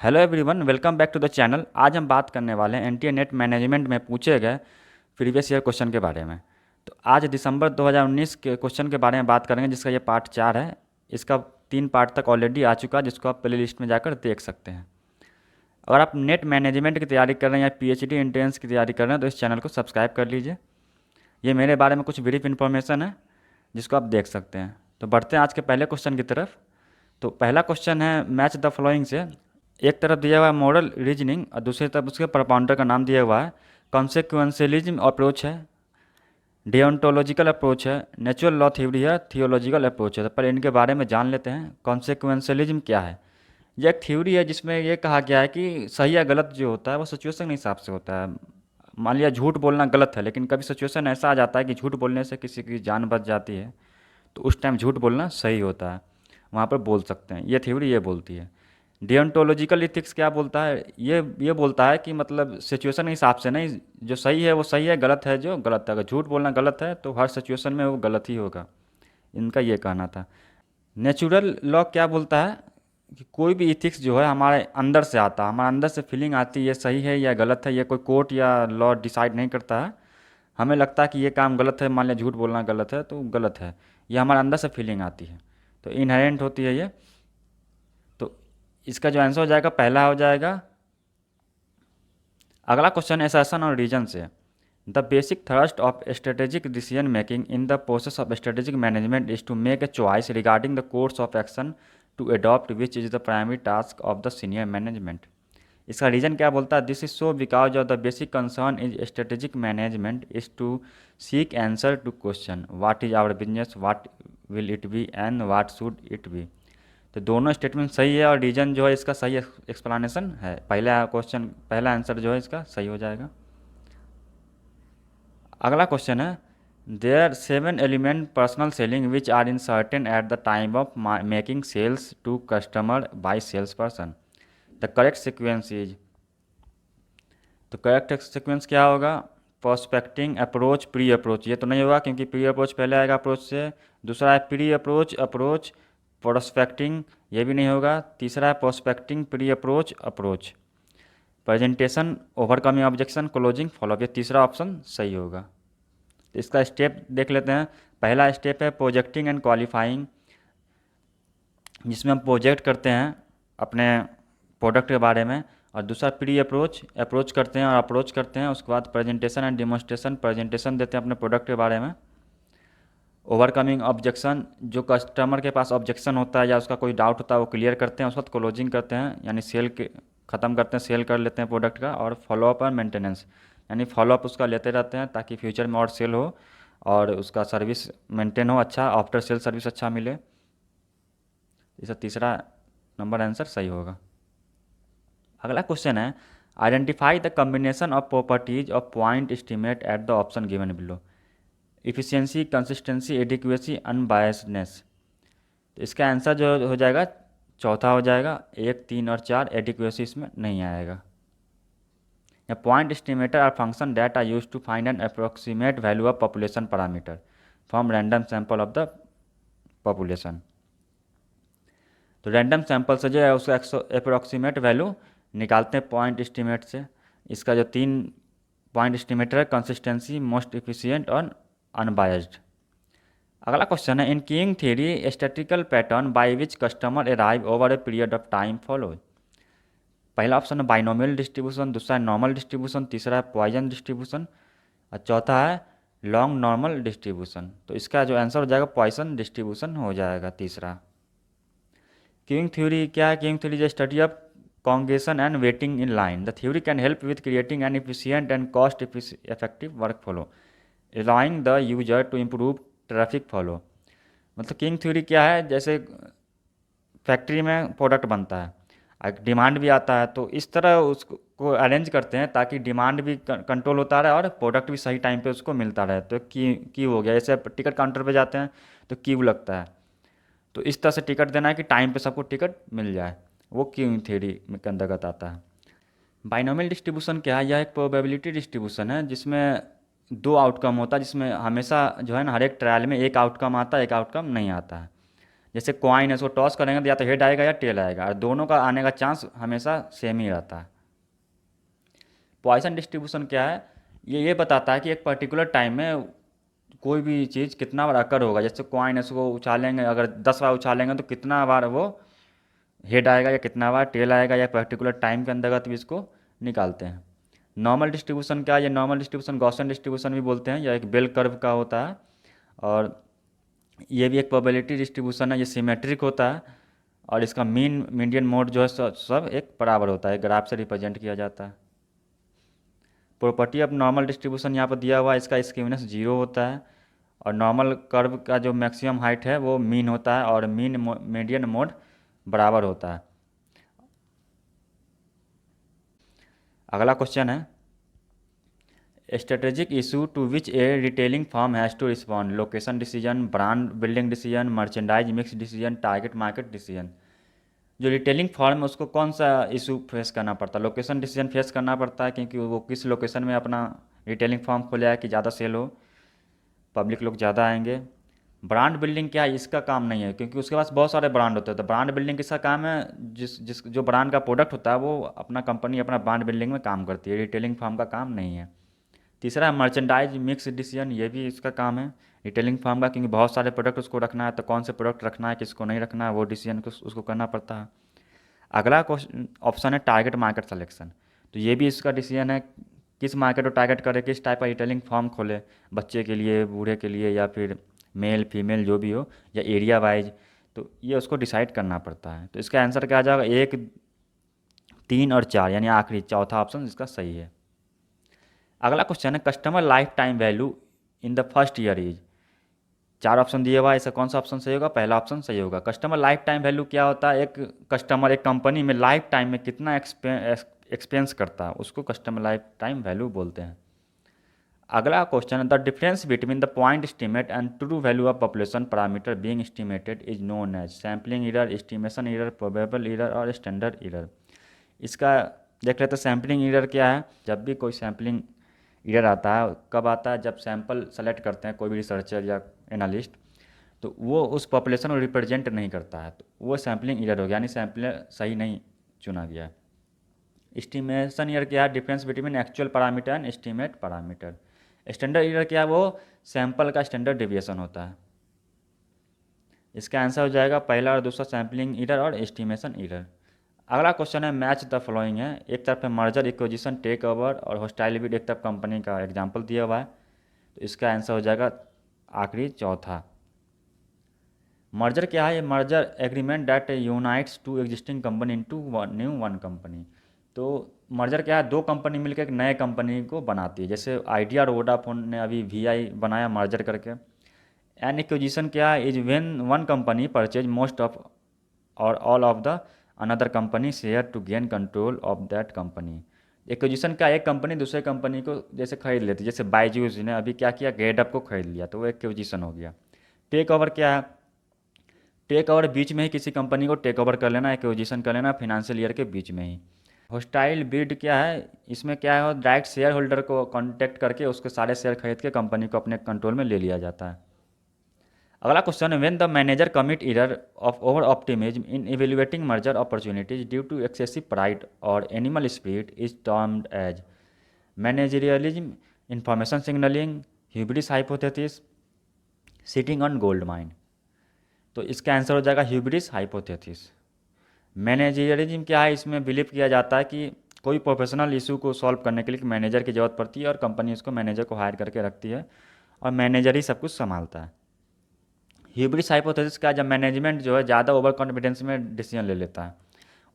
Hello everyone, welcome back to the channel. आज हम बात करने वाले हैं एनटीए नेट मैनेजमेंट में पूछे गए प्रीवियस ईयर क्वेश्चन के बारे में। तो आज दिसंबर 2019 के क्वेश्चन के बारे में बात करेंगे, जिसका ये पार्ट 4 है। इसका 3 पार्ट तक ऑलरेडी आ चुका है, जिसको आप प्ले लिस्ट में जाकर देख सकते हैं। अगर आप नेट मैनेजमेंट की तैयारी कर रहे हैं या पीएचडी एंट्रेंस की तैयारी कर रहे हैं तो इस चैनल को सब्सक्राइब कर लीजिए। ये मेरे बारे में कुछ ब्रीफ इन्फॉर्मेशन है जिसको आप देख सकते हैं। तो बढ़ते हैं आज के पहले क्वेश्चन की तरफ। तो पहला क्वेश्चन है मैच द फॉलोइंग से। एक तरफ दिया हुआ है मॉडल रीजनिंग और दूसरी तरफ उसके प्रपाउंडर का नाम दिया हुआ है। कॉन्सिक्वेंशियलिज्म अप्रोच है, डियोंटोलॉजिकल अप्रोच है, नेचुरल लॉ थ्योरी है, थियोलॉजिकल अप्रोच है। तो पर इनके बारे में जान लेते हैं। कॉन्सिक्वेंशियलिज्म क्या है? यह एक थ्योरी है जिसमें ये कहा गया है कि सही या गलत जो होता है वो सिचुएशन के हिसाब से होता है। मान लिया झूठ बोलना गलत है, लेकिन कभी सिचुएशन ऐसा आ जाता है कि झूठ बोलने से किसी की जान बच जाती है, तो उस टाइम झूठ बोलना सही होता है, वहाँ पर बोल सकते हैं। ये थ्योरी ये बोलती है। डियोंटोलॉजिकल इथिक्स क्या बोलता है? ये बोलता है कि मतलब सिचुएशन के हिसाब से नहीं, जो सही है वो सही है, गलत है जो गलत है। अगर झूठ बोलना गलत है तो हर सिचुएशन में वो गलत ही होगा। इनका ये कहना था। नेचुरल लॉ क्या बोलता है कि कोई भी इथिक्स जो है हमारे अंदर से आता है, हमारे अंदर से फीलिंग आती है ये सही है या गलत है। ये कोई कोर्ट या लॉ डिसाइड नहीं करता है। हमें लगता है कि ये काम गलत है, मान लिया झूठ बोलना गलत है तो गलत है। ये हमारे अंदर से फीलिंग आती है, तो इनहेरेंट होती है ये। तो इसका जो आंसर हो जाएगा पहला हो जाएगा। अगला क्वेश्चन असर्शन और रीजन से। The basic thrust of strategic decision making in the process of strategic management is to make a choice regarding the course of action to adopt which is the primary task of the senior management. इसका reason क्या बोलता है? This is so because of the basic concern is strategic management is to seek answer to question what is our business, what will it be and what should it be. तो दोनों statement सही है और reason जो है इसका सही explanation है। पहला क्वेश्चन, पहला आंसर जो है इसका सही हो जाएगा। अगला क्वेश्चन है there 7 element personal selling which are in certain at the time of making sales to customer by sales person. The correct sequence is. तो करेक्ट सिक्वेंस क्या होगा? Prospecting, approach, pre approach. ये तो नहीं होगा क्योंकि प्री अप्रोच पहले आएगा अप्रोच से। दूसरा है प्री अप्रोच, अप्रोच, प्रोस्पेक्टिंग, ये भी नहीं होगा। तीसरा है prospecting, pre approach, approach, presentation, overcoming objection, closing, follow up. ये तीसरा ऑप्शन सही होगा। तो इसका स्टेप देख लेते हैं। पहला स्टेप है प्रोजेक्टिंग एंड क्वालिफाइंग, जिसमें हम प्रोजेक्ट करते हैं अपने प्रोडक्ट के बारे में। और दूसरा प्री अप्रोच, अप्रोच करते हैं और अप्रोच करते हैं। उसके बाद प्रेजेंटेशन एंड डेमोन्स्ट्रेशन, प्रेजेंटेशन देते हैं अपने प्रोडक्ट के बारे में। ओवरकमिंग ऑब्जेक्शन, जो कस्टमर के पास ऑब्जेक्शन होता है या उसका कोई डाउट होता है वो क्लियर करते हैं। उसके बाद क्लोजिंग करते हैं, यानी सेल के ख़त्म करते हैं, सेल कर लेते हैं प्रोडक्ट का। और फॉलोअप और मेंटेनेंस, यानी फॉलोअप उसका लेते रहते हैं ताकि फ्यूचर में और सेल हो और उसका सर्विस मेंटेन हो, अच्छा आफ्टर सेल सर्विस अच्छा मिले। इसका तीसरा नंबर आंसर सही होगा। अगला क्वेश्चन है identify the combination of properties of point estimate at the option given below. Efficiency, consistency, adequacy, unbiasedness. तो इसका आंसर जो हो जाएगा चौथा हो जाएगा। 1, 3 और 4 एडिक्वेसी इसमें नहीं आएगा। या point estimator are function that are use to find an approximate value of population parameter from random sample of the population. तो रैंडम सैंपल से जो है उसका अप्रोक्सीमेट वैल्यू निकालते हैं पॉइंट एस्टिमेट से। इसका जो 3 पॉइंट एस्टिमेटर है, कंसिस्टेंसी, मोस्ट एफिशिएंट और अनबायस्ड। अगला क्वेश्चन है in queuing theory statistical pattern by which customer arrive over a period of time follow. पहला ऑप्शन है बाइनोमियल डिस्ट्रीब्यूशन, दूसरा है नॉर्मल डिस्ट्रीब्यूशन, तीसरा है पॉइजन डिस्ट्रीब्यूशन और चौथा है लॉन्ग नॉर्मल डिस्ट्रीब्यूशन। तो इसका जो आंसर हो जाएगा पॉइसन डिस्ट्रीब्यूशन हो जाएगा तीसरा। क्यूइंग थ्योरी क्या है? Queuing theory is study of congestion and waiting in line. The theory can help with creating an efficient and cost effective work flow allowing the user to improve traffic flow. मतलब queuing theory क्या है? जैसे factory में product बनता है, demand भी आता है, तो इस तरह उसको अरेंज करते हैं ताकि डिमांड भी कंट्रोल होता रहे और प्रोडक्ट भी सही टाइम पे उसको मिलता रहे। तो क्यू हो गया, जैसे टिकट काउंटर पे जाते हैं तो क्यू लगता है, तो इस तरह से टिकट देना है कि टाइम पे सबको टिकट मिल जाए, वो क्यू थ्योरी के अंतर्गत आता है। बाइनोमियल डिस्ट्रीब्यूशन क्या है? यह एक प्रोबेबिलिटी डिस्ट्रीब्यूशन है जिसमें 2 आउटकम होता है, जिसमें हमेशा जो है ना हर एक ट्रायल में एक आउटकम आता है, एक आउटकम नहीं आता है। जैसे कॉइन है, उसको टॉस करेंगे तो या तो हेड आएगा या टेल आएगा, और दोनों का आने का चांस हमेशा सेम ही रहता है। पॉइसन डिस्ट्रीब्यूशन क्या है, ये बताता है कि एक पर्टिकुलर टाइम में कोई भी चीज़ कितना बार अकर होगा। जैसे कॉइन है, उसको उछालेंगे, अगर 10 बार उछालेंगे तो कितना बार वो हेड आएगा या कितना बार टेल आएगा, या पर्टिकुलर टाइम के अंतर्गत भी इसको निकालते हैं। नॉर्मल डिस्ट्रीब्यूशन क्या है, ये नॉर्मल डिस्ट्रीब्यूशन गॉसियन डिस्ट्रीब्यूशन भी बोलते हैं, या एक बेल कर्व का होता है, और ये भी एक प्रोबेबिलिटी डिस्ट्रीब्यूशन है, ये सिमेट्रिक होता है, और इसका मीन मीडियन मोड जो है सब एक बराबर होता है, ग्राफ से रिप्रेजेंट किया जाता है। प्रॉपर्टी ऑफ नॉर्मल डिस्ट्रीब्यूशन यहाँ पर दिया हुआ है, इसका स्क्यूनेस 0 होता है, और नॉर्मल कर्व का जो मैक्सिमम हाइट है वो मीन होता है, और मीन मीडियन मोड बराबर होता है। अगला क्वेश्चन है, strategic issue to which a retailing firm has to respond, location decision, brand building decision, merchandise mix decision, target market decision. जो रिटेलिंग फर्म है उसको कौन सा इशू फेस करना पड़ता है, लोकेशन डिसीजन फेस करना पड़ता है, क्योंकि वो किस लोकेशन में अपना रिटेलिंग फर्म खोले है कि ज़्यादा सेल हो, पब्लिक लोग ज़्यादा आएंगे। ब्रांड बिल्डिंग क्या है, इसका काम नहीं है, क्योंकि उसके पास बहुत सारे ब्रांड होते हैं। तो ब्रांड बिल्डिंग किसका काम है, जिस जो ब्रांड का प्रोडक्ट होता है वो अपना कंपनी अपना ब्रांड बिल्डिंग में काम करती है, रिटेलिंग फर्म का काम नहीं है। तीसरा है मर्चेंडाइज मिक्स डिसीजन, ये भी इसका काम है रिटेलिंग फर्म का, क्योंकि बहुत सारे प्रोडक्ट उसको रखना है, तो कौन से प्रोडक्ट रखना है किसको नहीं रखना है वो डिसीजन उसको करना पड़ता है। अगला क्वेश्चन ऑप्शन है टारगेट मार्केट सिलेक्शन, तो ये भी इसका डिसीजन है, किस मार्केट को टारगेट करे, किस टाइप का रिटेलिंग फर्म खोले, बच्चे के लिए, बूढ़े के लिए, या फिर मेल फीमेल जो भी हो, या एरिया वाइज, तो ये उसको डिसाइड करना पड़ता है। तो इसका आंसर क्या आ जाएगा, 1, 3 और 4, यानी आखिरी चौथा ऑप्शन इसका सही है। अगला क्वेश्चन है customer life time value in the first year is, 4 option दिए हुआ है, इसका कौन सा ऑप्शन सही होगा, पहला ऑप्शन सही होगा। कस्टमर लाइफ टाइम वैल्यू क्या होता है, एक कस्टमर एक कंपनी में लाइफ टाइम में कितना एक्सपेंस करता है उसको कस्टमर लाइफ टाइम वैल्यू बोलते हैं। अगला क्वेश्चन है the difference between the point estimate and true value of population parameter being estimated is known as sampling error, estimation error, probable error और स्टैंडर्ड एरर। इसका देख लेते हैं सैम्पलिंग एरर क्या है। जब भी कोई सैम्पलिंग एरर आता है, कब आता है, जब सैंपल सेलेक्ट करते हैं कोई भी रिसर्चर या एनालिस्ट, तो वो उस पॉपुलेशन को रिप्रेजेंट नहीं करता है, तो वो सैम्पलिंग एरर हो गया, यानी सैंपल सही नहीं चुना गया। एस्टिमेशन एरर क्या है, difference between actual parameter and estimate parameter. Standard error क्या है, वो सैंपल का स्टैंडर्ड डेविएशन होता है। इसका आंसर हो जाएगा पहला और दूसरा, सैम्पलिंग एरर और एस्टिमेशन एरर। अगला क्वेश्चन है मैच द फॉलोइंग है, एक तरफ है मर्जर एक्विजिशन टेक ओवर और हॉस्टाइल बिड, एक तरफ कंपनी का एग्जाम्पल दिया हुआ है, तो इसका आंसर हो जाएगा आखिरी चौथा। मर्जर क्या है, merger agreement that unites two existing company into new one company. तो मर्जर क्या है, दो कंपनी मिलकर एक नए कंपनी को बनाती है, जैसे आइडिया और वोडाफोन ने अभी वी बनाया मर्जर करके। एन एक्विजिशन क्या है, is when one company purchase most of और all of the another company share to gain control of that company. Acquisition का एक कंपनी दूसरे कंपनी को जैसे खरीद लेती है, जैसे बायजूस ने अभी क्या किया, गेडअप को खरीद लिया, तो वो एक्विजिशन हो गया। टेक ओवर क्या है, टेक ओवर बीच में ही किसी कंपनी को टेक ओवर कर लेना, एक्विजिशन कर लेना फाइनेंशियल ईयर के बीच में ही। हॉस्टाइल बिड क्या है, इसमें क्या है, डायरेक्ट शेयर होल्डर को कॉन्टेक्ट करके उसके सारे शेयर खरीद के कंपनी को अपने कंट्रोल में ले लिया जाता है। अगला क्वेश्चन है when the manager commit error of over optimism in evaluating merger opportunities due to excessive pride और animal spirit is termed as managerialism, information signalling, hubris hypothesis, sitting on gold mine. तो इसका answer हो जाएगा hubris hypothesis. मैनेजरियलिज्म क्या है, इसमें believe किया जाता है कि कोई प्रोफेशनल इशू को सॉल्व करने के लिए मैनेजर की ज़रूरत पड़ती है, और कंपनी उसको मैनेजर को हायर करके रखती है, और मैनेजर ही सब कुछ संभालता है। ह्यूब्रिस हाइपोथेसिस का, जब मैनेजमेंट जो है ज़्यादा ओवर कॉन्फिडेंस में डिसीजन ले लेता है,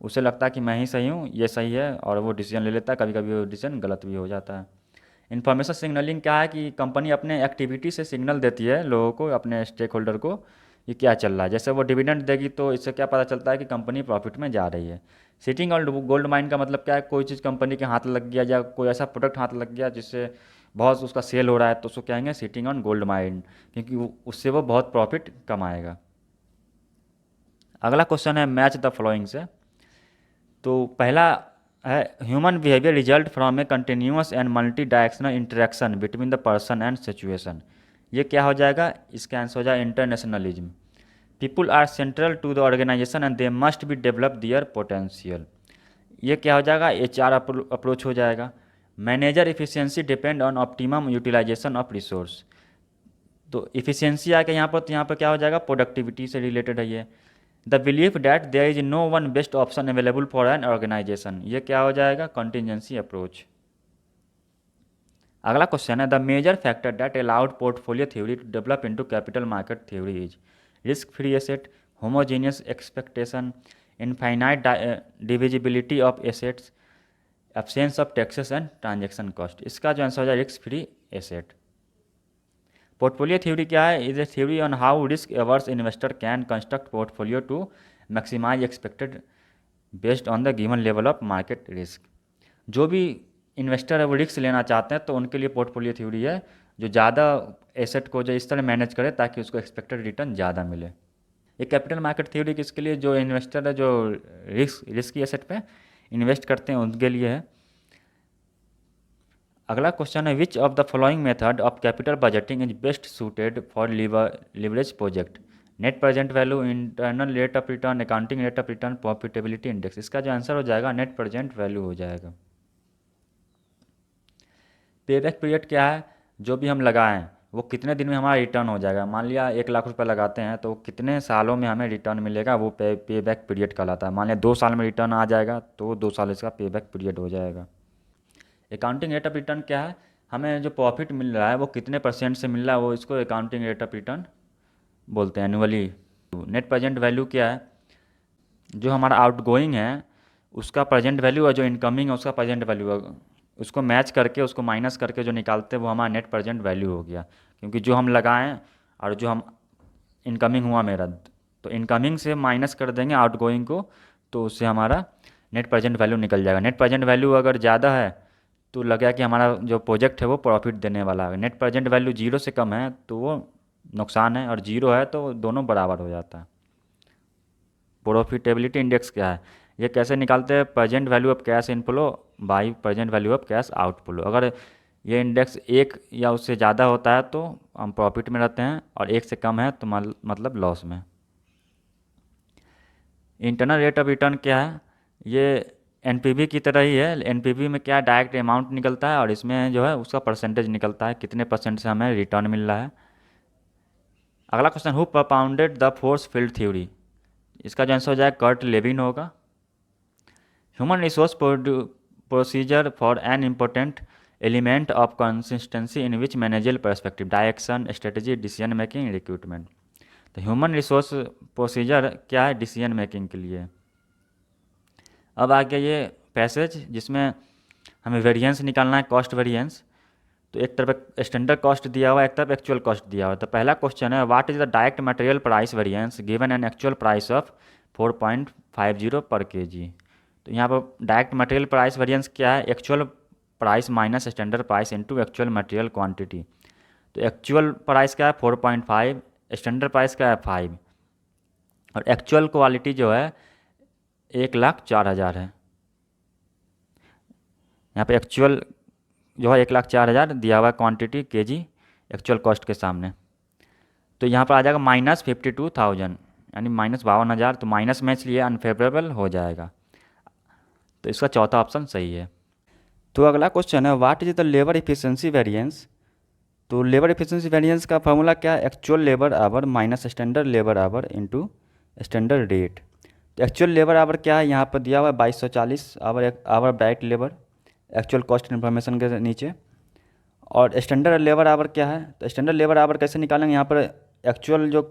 उसे लगता है कि मैं ही सही हूँ, ये सही है, और वो डिसीजन ले लेता है, कभी कभी वो डिसीजन गलत भी हो जाता है। इन्फॉर्मेशन सिग्नलिंग क्या है कि कंपनी अपने एक्टिविटी से सिग्नल देती है लोगों को, अपने स्टेक होल्डर को, कि क्या चल रहा है। जैसे वो डिविडेंड देगी तो इससे क्या पता चलता है कि कंपनी प्रॉफिट में जा रही है। सिटिंग और गोल्ड माइन का मतलब क्या है, कोई चीज़ कंपनी के हाथ लग गया या कोई ऐसा प्रोडक्ट हाथ लग गया जिससे बहुत उसका सेल हो रहा है, तो उसको कहेंगे सिटिंग ऑन गोल्ड माइन, क्योंकि उससे वो बहुत प्रॉफिट कमाएगा। अगला क्वेश्चन है मैच द फॉलोइंग से। तो पहला है human behaviour result from a continuous and multi directional interaction between the person and situation. ये क्या हो जाएगा, इसका आंसर हो जाएगा internationalism. People are central to the organisation and they must be develop their potential. ये क्या हो जाएगा, HR अप्रोच हो जाएगा। Manager efficiency depend on optimum utilisation of resource. तो इफिशियंसी आके यहाँ पर, तो यहाँ पर क्या हो जाएगा, प्रोडक्टिविटी से रिलेटेड है ये। The belief that there is no one best option available for an organisation, ये क्या हो जाएगा, कंटिजेंसी अप्रोच। अगला क्वेश्चन है, the major factor that allowed portfolio theory to develop into capital market theory is risk free asset, homogeneous expectation, infinite divisibility of assets, absence of taxes and transaction cost. इसका जो answer हो जाए risk free asset. Portfolio theory क्या है, is a theory on how risk averse investor can construct portfolio to maximise expected based on the given level of market risk. जो भी investor है वो रिस्क लेना चाहते हैं तो उनके लिए पोर्टफोलियो थ्योरी है, जो ज़्यादा एसेट को जो इस तरह मैनेज करे ताकि उसको एक्सपेक्टेड रिटर्न ज़्यादा मिले। ये कैपिटल मार्केट थ्योरी किसके लिए, जो इन्वेस्टर है जो रिस्की एसेट पे इन्वेस्ट करते हैं उनके लिए है। अगला क्वेश्चन है, विच of the following method of capital budgeting is best suited for leverage project, net present value, internal rate of return, accounting rate of return, profitability index. इसका जो आंसर हो जाएगा नेट प्रेजेंट वैल्यू हो जाएगा। Payback period क्या है, जो भी हम लगाएं वो कितने दिन में हमारा रिटर्न हो जाएगा। मान लिया 1 लाख रुपए लगाते हैं तो कितने सालों में हमें रिटर्न मिलेगा, वो पेबैक पीरियड कहलाता है। मान लिया 2 साल में रिटर्न आ जाएगा तो 2 साल इसका पेबैक पीरियड हो जाएगा। अकाउंटिंग रेट ऑफ रिटर्न क्या है, हमें जो प्रॉफिट मिल रहा है वो कितने % से मिल रहा है, वो इसको अकाउंटिंग रेट ऑफ रिटर्न बोलते हैं एनुअली। नेट प्रेजेंट वैल्यू क्या है, जो हमारा आउटगोइंग है उसका प्रेजेंट वैल्यू है, जो इनकमिंग है उसका प्रेजेंट वैल्यू है, उसको मैच करके उसको माइनस करके जो निकालते हैं वो हमारा नेट प्रेजेंट वैल्यू हो गया। क्योंकि जो हम लगाएं और जो हम इनकमिंग हुआ मेरा, तो इनकमिंग से माइनस कर देंगे आउटगोइंग को, तो उससे हमारा नेट प्रेजेंट वैल्यू निकल जाएगा। नेट प्रेजेंट वैल्यू अगर ज़्यादा है तो लगा कि हमारा जो प्रोजेक्ट है वो प्रॉफिट देने वाला है। नेट प्रेजेंट वैल्यू 0 से कम है तो वो नुकसान है, और 0 है तो दोनों बराबर हो जाता है। प्रॉफिटेबिलिटी इंडेक्स क्या है, ये कैसे निकालते हैं, present value of cash inflow by present value of cash outflow. अगर ये इंडेक्स 1 या उससे ज़्यादा होता है तो हम प्रॉफिट में रहते हैं, और 1 से कम है तो मतलब लॉस में। इंटरनल रेट ऑफ रिटर्न क्या है, ये एनपीवी की तरह ही है। एनपीवी में क्या डायरेक्ट अमाउंट निकलता है, और इसमें जो है उसका परसेंटेज निकलता है, कितने % से हमें रिटर्न मिल रहा है। अगला question, who propounded the force field theory, इसका जो आंसर हो जाएगा कर्ट लेविन होगा। Human resource procedure for an important element of consistency in which managerial perspective, direction, strategy, decision making, recruitment. तो ह्यूमन रिसोर्स प्रोसीजर क्या है, decision making के लिए। अब आ गया ये पैसेज जिसमें हमें वेरिएंस निकालना है, कॉस्ट वेरिएंस। तो एक तरफ स्टैंडर्ड कॉस्ट दिया हुआ है, एक तरफ एक्चुअल कॉस्ट दिया हुआ है। तो पहला क्वेश्चन है, what is the direct material price variance given an actual price of 4.50 पर केजी। तो यहाँ पर डायरेक्ट मटेरियल प्राइस वेरिएंस क्या है, actual price minus standard price into actual material quantity. तो एक्चुअल प्राइस क्या है 4.5, स्टैंडर्ड प्राइस क्या है 5, और एक्चुअल क्वालिटी जो है 1,04,000 है। यहाँ पे एक्चुअल जो है 1,04,000 दिया हुआ है क्वांटिटी केजी एक्चुअल कॉस्ट के सामने। तो यहाँ पर आ जाएगा -52,000 यानी -52,000, तो माइनस में इसलिए अनफेवरेबल हो जाएगा। तो इसका चौथा ऑप्शन सही है। तो अगला क्वेश्चन है, what is the labour efficiency variance. तो लेबर इफिशिएंसी वेरिएंस का फॉर्मूला क्या है, actual labour hour minus standard labour hour into standard rate. तो एक्चुअल लेबर आवर क्या है, यहाँ पर दिया हुआ है 2240 hour direct labour, actual cost information के नीचे। और स्टैंडर्ड लेबर आवर क्या है, तो स्टैंडर्ड लेबर आवर कैसे निकालेंगे, यहाँ पर एक्चुअल जो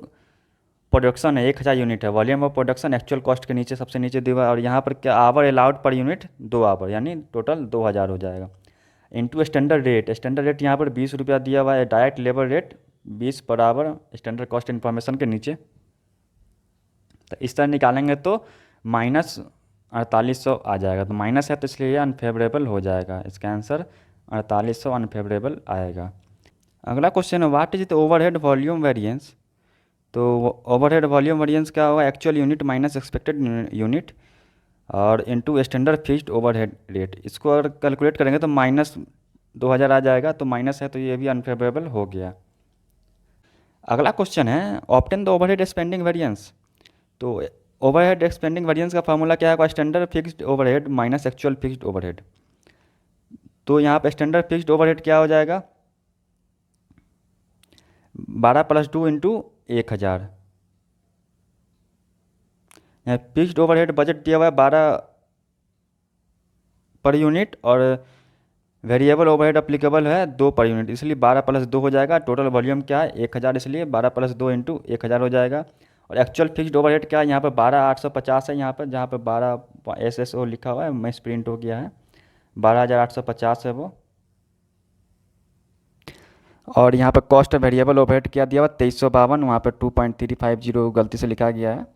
प्रोडक्शन है 1000 यूनिट है, volume of production actual cost के नीचे सबसे नीचे दिया हुआ है, और यहाँ पर क्या hour allowed per unit 2 hour, यानी टोटल 2000 हो जाएगा। Into standard rate, standard rate यहाँ पर 20 रुपया दिया हुआ है, direct labour rate 20 per hour standard cost information के नीचे। तो इस तरह निकालेंगे तो -4800 आ जाएगा। तो माइनस है तो इसलिए अनफेवरेबल हो जाएगा, इसका आंसर 4800 अनफेवरेबल आएगा। अगला क्वेश्चन है, what is the overhead volume variance. तो ओवरहेड वॉल्यूम वेरिएंस क्या होगा, actual unit minus expected unit और into standard fixed overhead rate. इसको अगर कैलकुलेट करेंगे तो -2000 आ जाएगा, तो माइनस है तो ये भी अनफेवरेबल हो गया। अगला क्वेश्चन है obtain the overhead spending variance. तो ओवरहेड एक्सपेंडिंग वेरिएंस का फार्मूला क्या है, standard fixed overhead minus actual fixed overhead. तो यहाँ पे स्टैंडर्ड फिक्स्ड ओवरहेड क्या हो जाएगा, 12 + 2 इंटू 1000। यहाँ फिक्स्ड ओवरहेड बजट दिया हुआ है 12 पर यूनिट और वेरिएबल ओवरहेड अप्लीकेबल है 2 पर यूनिट, इसलिए 12 + 2 हो जाएगा। टोटल वॉल्यूम क्या है 1000, इसलिए 12 + 2 इंटू 1000 हो जाएगा। और एक्चुअल फिक्स्ड ओवरहेड क्या है, यहाँ पर 12850 है, यहाँ पर जहाँ पर 12 SSO लिखा हुआ है मिस प्रिंट हो गया है, 12850 है वो। और यहाँ पर कॉस्ट वेरिएबल ओवरहेड क्या दिया हुआ 2352, वहाँ पर 2.350 गलती से लिखा गया है,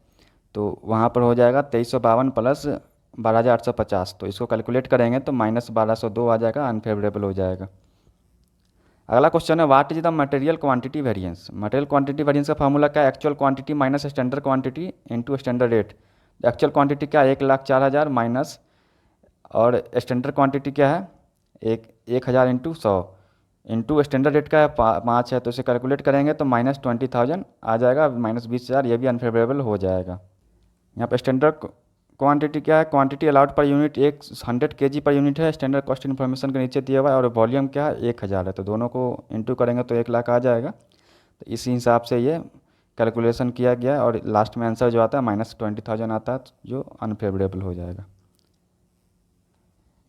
तो वहाँ पर हो जाएगा 2352 प्लस 12850। तो इसको कैलकुलेट करेंगे तो -1202 आ जाएगा, अनफेवरेबल हो जाएगा। अगला क्वेश्चन है what is the material quantity variance. Material quantity variance का फार्मूला क्या है, actual quantity minus standard quantity into standard rate. Actual quantity क्या है 1,04,000 माइनस, और स्टैंडर्ड क्वांटिटी क्या है 1000 इंटू 100 इंटू स्टैंडर्ड रेट का है 5 है, तो इसे कैलकुलेट करेंगे तो -20,000 आ जाएगा, -20,000, ये भी अनफेवरेबल हो जाएगा। यहाँ पर स्टैंडर्ड क्वांटिटी क्या है, quantity allowed per unit 100 kg per unit है, स्टैंडर्ड कॉस्ट इन्फॉर्मेशन के नीचे दिया हुआ है, और वॉल्यूम क्या है 1000 है, तो दोनों को इंटू करेंगे तो 1,00,000 आ जाएगा। तो इसी हिसाब से ये कैलकुलेशन किया गया, और लास्ट में आंसर जो आता है -20,000 आता है, जो अनफेवरेबल हो जाएगा।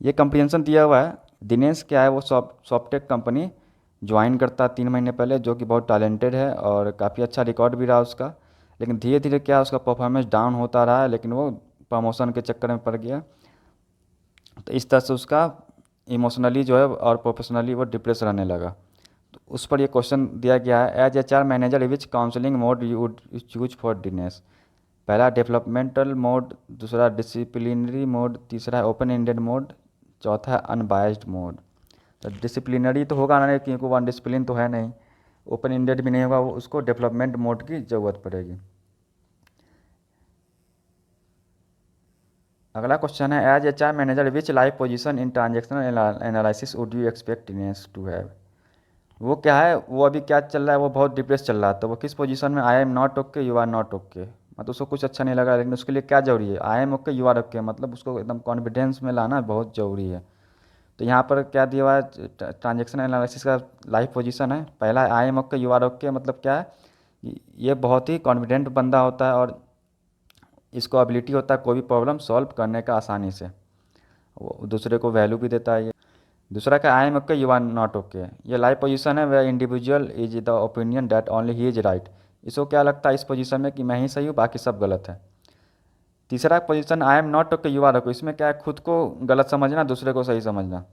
ये कंप्रीहेंशन दिया हुआ है, दिनेश क्या है वो सॉफ्टेक कंपनी ज्वाइन करता है 3 महीने पहले, जो कि बहुत टैलेंटेड है और काफ़ी अच्छा रिकॉर्ड भी रहा उसका, लेकिन धीरे धीरे क्या उसका परफॉर्मेंस डाउन होता रहा है, लेकिन वो प्रमोशन के चक्कर में पड़ गया। तो इस तरह से उसका इमोशनली जो है और प्रोफेशनली वो डिप्रेस रहने लगा। तो उस पर ये क्वेश्चन दिया गया है, as HR manager which counselling mode you would choose for Dinesh. पहला डेवलपमेंटल मोड, दूसरा डिसिप्लिनरी मोड, तीसरा है ओपन एंडेड मोड, चौथा है अनबायस्ड मोड। तो डिसिप्लिनरी तो होगा ना, क्योंकि वो अनडिसिप्लिन तो है नहीं, ओपन एंडेड भी नहीं होगा, वो उसको डेवलपमेंट मोड की ज़रूरत पड़ेगी। अगला क्वेश्चन है as HR manager which life position in transactional analysis would you expect Dinesh to have. वो क्या है, वो अभी क्या चल रहा है, वो बहुत डिप्रेस चल रहा है, तो वो किस पोजीशन में, I am not okay you are not okay, मतलब उसको कुछ अच्छा नहीं लगा, लेकिन उसके लिए क्या ज़रूरी है, I am okay you are okay, मतलब उसको एकदम कॉन्फिडेंस में लाना बहुत ज़रूरी है। तो यहाँ पर क्या दिया हुआ है, ट्रांजेक्शन एनालिसिस का लाइफ पोजीशन है, पहला I am okay you are okay, मतलब क्या है, ये बहुत ही कॉन्फिडेंट बंदा होता है और इसको एबिलिटी होता है कोई भी प्रॉब्लम सॉल्व करने का आसानी से, वो दूसरे को वैल्यू भी देता है। ये दूसरा का I am okay you are not okay, ये लाइफ पोजीशन है, वह individual is the opinion that only he is right. इसको क्या लगता है इस पोजीशन में कि मैं ही सही हूँ बाकी सब गलत है। तीसरा position I am not okay you are okay, इसमें क्या है, खुद को गलत समझना, दूसरे को सही समझना,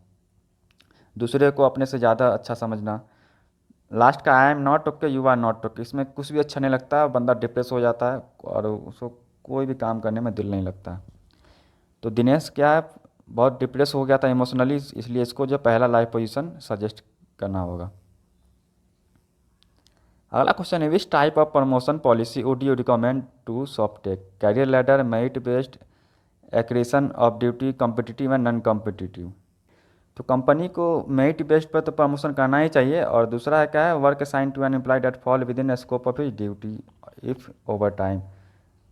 दूसरे को अपने से ज़्यादा अच्छा समझना। लास्ट का I am not okay you are not okay, इसमें कुछ भी अच्छा नहीं लगता, बंदा डिप्रेस हो जाता है और उसको कोई भी काम करने में दिल नहीं लगता। तो दिनेश क्या है, बहुत डिप्रेस हो गया था इमोशनली, इसलिए इसको जो पहला लाइफ पोजीशन सजेस्ट करना होगा। अगला क्वेश्चन है which type of promotion policy would you recommend to Softech, career ladder, merit based, accretion of duty, competitive and non competitive. तो कंपनी को मेरिट बेस्ड पर तो प्रमोशन करना ही चाहिए, और दूसरा है क्या है, work assign to an employee that fall within scope of his duty if over time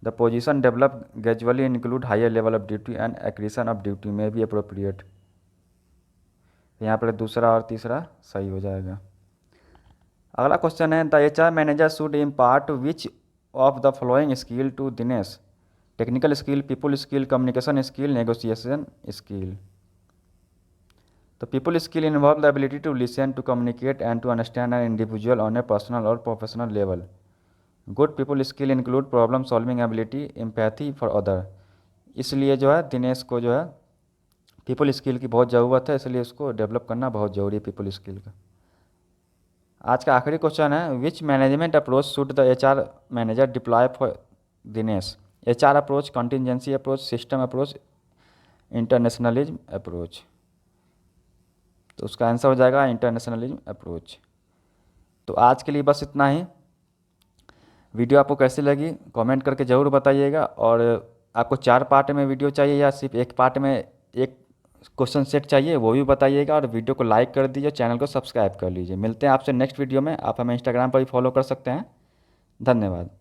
the position develop gradually include higher level of duty and accretion of duty में भी अप्रोप्रिएट। यहाँ पर दूसरा और तीसरा सही हो जाएगा। अगला क्वेश्चन है the HR manager should impart which of the following skill to Dinesh, technical skill, people skill, communication skill, negotiation skill. तो people skill involve the ability to listen, to communicate and to understand an individual on a personal और professional level. Good people skill include problem solving ability, empathy for other. इसलिए जो है दिनेश को जो है people skill की बहुत ज़रूरत है, इसलिए उसको डेवलप करना बहुत ज़रूरी है पीपल स्किल का। आज का आखिरी क्वेश्चन है which management approach should the HR manager deploy for Dinesh, HR approach, contingency approach, system approach, internationalism approach. तो उसका आंसर हो जाएगा इंटरनेशनलिज्म अप्रोच। तो आज के लिए बस इतना ही। वीडियो आपको कैसी लगी कमेंट करके ज़रूर बताइएगा, और आपको 4 पार्ट में वीडियो चाहिए या सिर्फ एक पार्ट में एक क्वेश्चन सेट चाहिए वो भी बताइएगा, और वीडियो को लाइक कर दीजिए, चैनल को सब्सक्राइब कर लीजिए। मिलते हैं आपसे नेक्स्ट वीडियो में। आप हमें इंस्टाग्राम पर भी फॉलो कर सकते हैं। धन्यवाद।